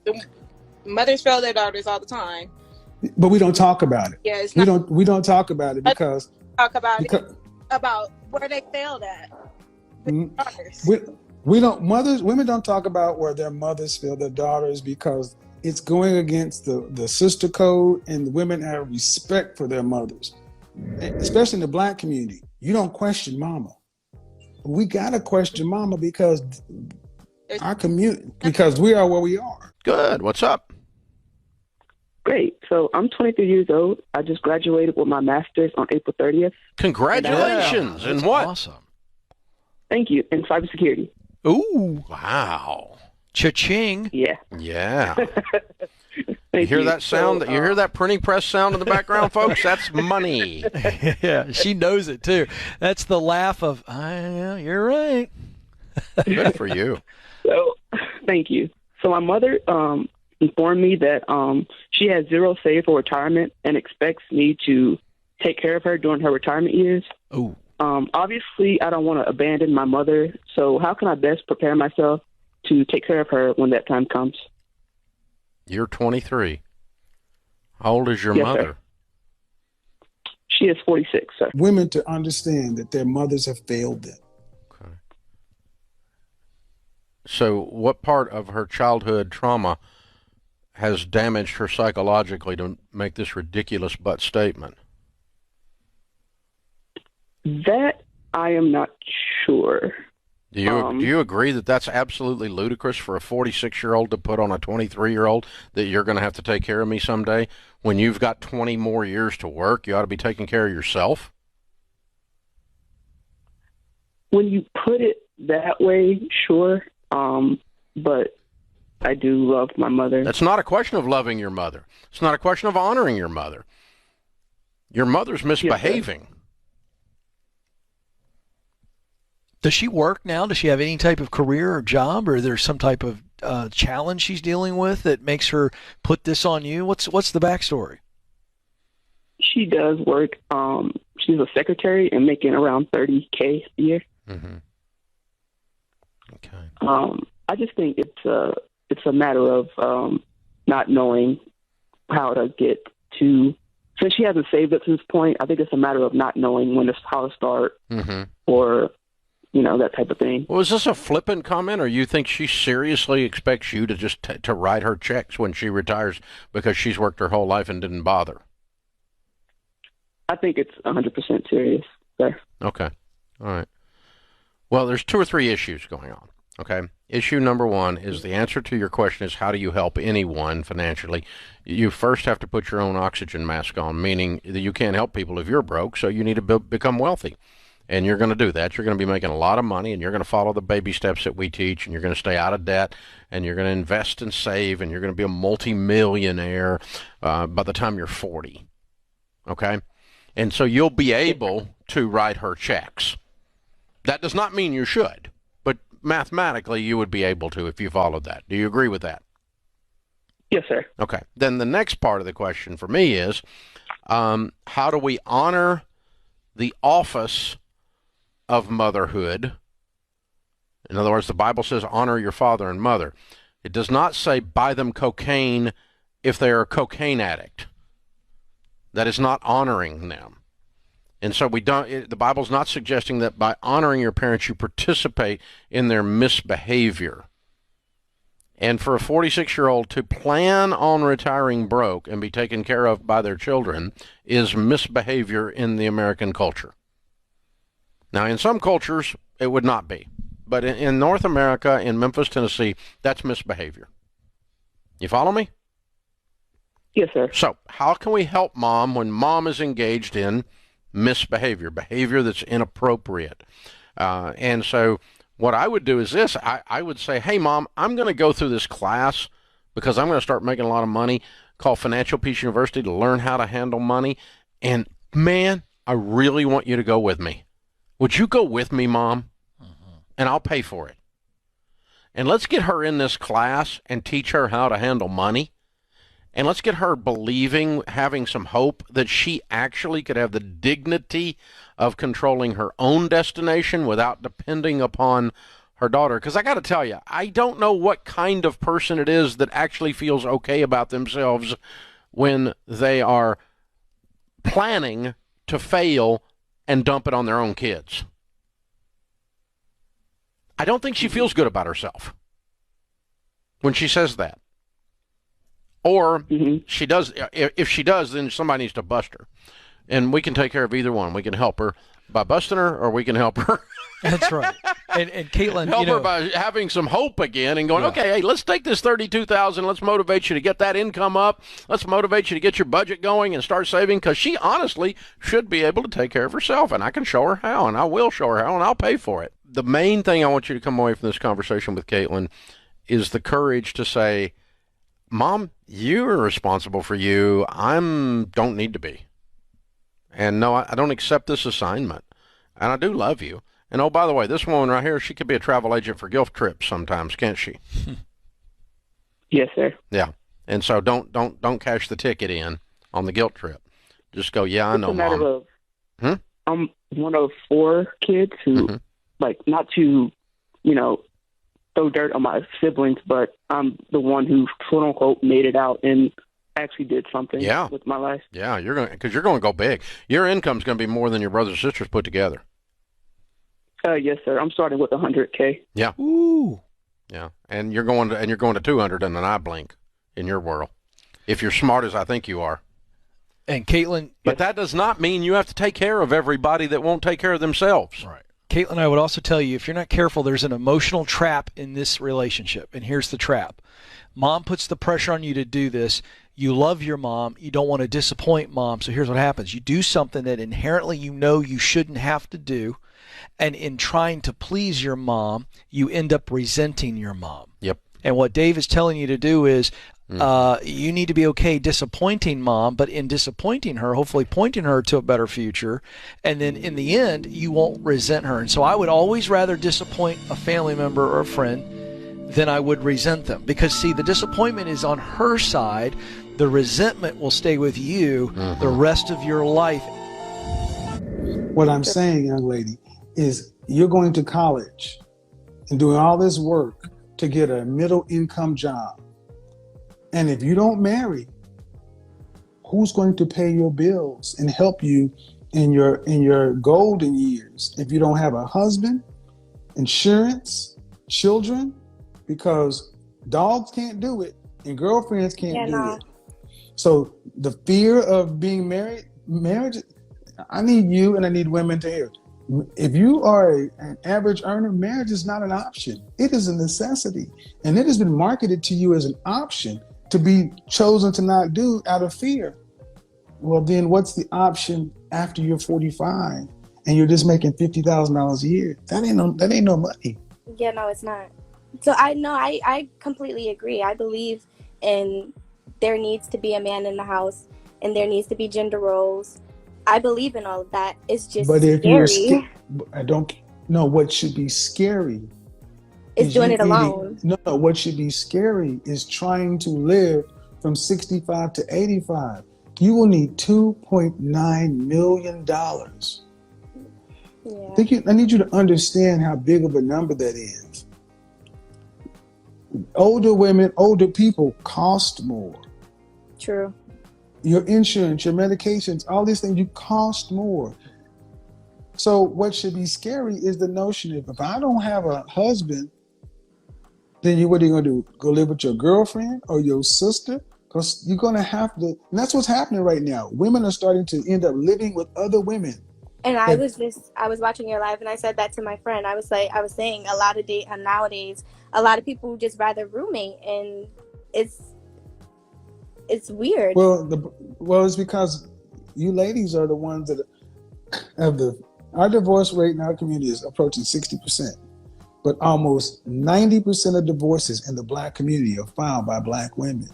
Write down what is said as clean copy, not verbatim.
The mothers fail their daughters all the time. But we don't talk about it. Yeah, it's not. We don't talk about it because about where they failed at. Women don't talk about where their mothers fail their daughters because it's going against the sister code, and the women have respect for their mothers, especially in the Black community. You don't question mama. We gotta question mama because our community, because we are where we are. Good. What's up? Great. So I'm 23 years old. I just graduated with my master's on April 30th. Congratulations. And what? Awesome. Thank you. In cybersecurity. Ooh. Wow. Cha-ching. Yeah. Yeah. You hear that sound? You hear that printing press sound in the background, folks? That's money. Yeah, she knows it too. That's the laugh of, yeah, you're right. Good for you. So, thank you. So my mother informed me that she has zero saved for retirement and expects me to take care of her during her retirement years. Ooh. Obviously, I don't want to abandon my mother. So how can I best prepare myself to take care of her when that time comes? You're 23. How old is your Yes, mother? Sir. She is 46, sir. Women to understand that their mothers have failed them. Okay. So what part of her childhood trauma has damaged her psychologically to make this ridiculous but statement? That I am not sure. Do you agree that that's absolutely ludicrous for a 46-year-old to put on a 23-year-old that you're going to have to take care of me someday? When you've got 20 more years to work, you ought to be taking care of yourself? When you put it that way, sure. But I do love my mother. That's not a question of loving your mother. It's not a question of honoring your mother. Your mother's misbehaving. Yes, Does she work now? Does she have any type of career or job, or is there some type of challenge she's dealing with that makes her put this on you? What's the backstory? She does work. She's a secretary and making around $30K a year. Mm-hmm. Okay. I just think it's a matter of not knowing how to get to. Since she hasn't saved up to this point, I think it's a matter of not knowing how to start, or that type of thing. Well, is this a flippant comment, or you think she seriously expects you to just to write her checks when she retires because she's worked her whole life and didn't bother? I think it's 100% serious, sir. Okay. All right. Well, there's 2 or 3 issues going on. Okay. Issue number 1 is the answer to your question is how do you help anyone financially? You first have to put your own oxygen mask on, meaning that you can't help people if you're broke, so you need to become wealthy. And you're going to do that. You're going to be making a lot of money, and you're going to follow the baby steps that we teach, and you're going to stay out of debt, and you're going to invest and save, and you're going to be a multimillionaire by the time you're 40. Okay? And so you'll be able to write her checks. That does not mean you should, but mathematically you would be able to if you followed that. Do you agree with that? Yes, sir. Okay. Then the next part of the question for me is, how do we honor the office of motherhood? In other words, the Bible says honor your father and mother. It does not say buy them cocaine if they are a cocaine addict. That is not honoring them. And so the Bible's not suggesting that by honoring your parents you participate in their misbehavior. And for a 46-year-old to plan on retiring broke and be taken care of by their children is misbehavior in the American culture. Now, in some cultures, it would not be. But in North America, in Memphis, Tennessee, that's misbehavior. You follow me? Yes, sir. So how can we help mom when mom is engaged in misbehavior, behavior that's inappropriate? And so what I would do is this. I would say, hey, Mom, I'm going to go through this class because I'm going to start making a lot of money called Financial Peace University to learn how to handle money. And, man, I really want you to go with me. Would you go with me, Mom? And I'll pay for it. And let's get her in this class and teach her how to handle money. And let's get her believing, having some hope that she actually could have the dignity of controlling her own destination without depending upon her daughter. Because I got to tell you, I don't know what kind of person it is that actually feels okay about themselves when they are planning to fail and dump it on their own kids. I don't think she feels good about herself when she says that. Or she does. If she does, then somebody needs to bust her. And we can take care of either one. We can help her by busting her, or we can help her. That's right. And Caitlin, help her by having some hope again and going, okay, hey, let's take this $32,000. Let's motivate you to get that income up. Let's motivate you to get your budget going and start saving, because she honestly should be able to take care of herself. And I can show her how, and I will show her how, and I'll pay for it. The main thing I want you to come away from this conversation with Caitlin is the courage to say, Mom, you're responsible for you. Don't need to be. And no, I don't accept this assignment. And I do love you. And oh, by the way, this woman right here, she could be a travel agent for guilt trips sometimes, can't she? Yes, sir. Yeah. And so don't cash the ticket in on the guilt trip. Just go, yeah, I know, it's a matter Mom. Of, I'm one of 4 kids who, like, not to, throw dirt on my siblings, but I'm the one who, quote unquote, made it out and actually did something with my life. Yeah, because you're going to go big. Your income's going to be more than your brothers and sisters put together. Yes, sir. I'm starting with $100K. Yeah. Ooh. Yeah, and you're going to 200 in an eye blink in your world, if you're smart as I think you are. And Caitlin, but that does not mean you have to take care of everybody that won't take care of themselves. Right. Caitlin, I would also tell you, if you're not careful, there's an emotional trap in this relationship. And here's the trap. Mom puts the pressure on you to do this. You love your mom. You don't want to disappoint mom. So here's what happens. You do something that inherently you shouldn't have to do. And in trying to please your mom, you end up resenting your mom. Yep. And what Dave is telling you to do is you need to be okay disappointing mom, but in disappointing her, hopefully pointing her to a better future. And then in the end, you won't resent her. And so I would always rather disappoint a family member or a friend than I would resent them. Because, see, the disappointment is on her side. The resentment will stay with you the rest of your life. What I'm saying, young lady, is you're going to college and doing all this work to get a middle income job. And if you don't marry, who's going to pay your bills and help you in your golden years if you don't have a husband, insurance, children? Because dogs can't do it and girlfriends can't do it. So the fear of being marriage, I need you and I need women to hear. If you are an average earner, marriage is not an option. It is a necessity. And it has been marketed to you as an option to be chosen to not do out of fear. Well, then what's the option after you're 45 and you're just making $50,000 a year? That ain't no money. Yeah, no, it's not. So I completely agree. I believe in there needs to be a man in the house and there needs to be gender roles. I believe in all of that. It's just scary. I don't know what should be scary. It's doing it alone. No, what should be scary is trying to live from 65 to 85. You will need $2.9 million. Yeah. I need you to understand how big of a number that is. Older women, older people cost more. True. Your insurance, your medications, all these things, you cost more. So what should be scary is the notion of, if I don't have a husband, then what are you going to do? Go live with your girlfriend or your sister? Because you're going to have to, and that's what's happening right now. Women are starting to end up living with other women. And I was watching your live and I said that to my friend. I was saying a lot of nowadays, a lot of people just rather roommate, and it's weird. Well, it's because you ladies are the ones that our divorce rate in our community is approaching 60%, but almost 90% of divorces in the Black community are filed by Black women.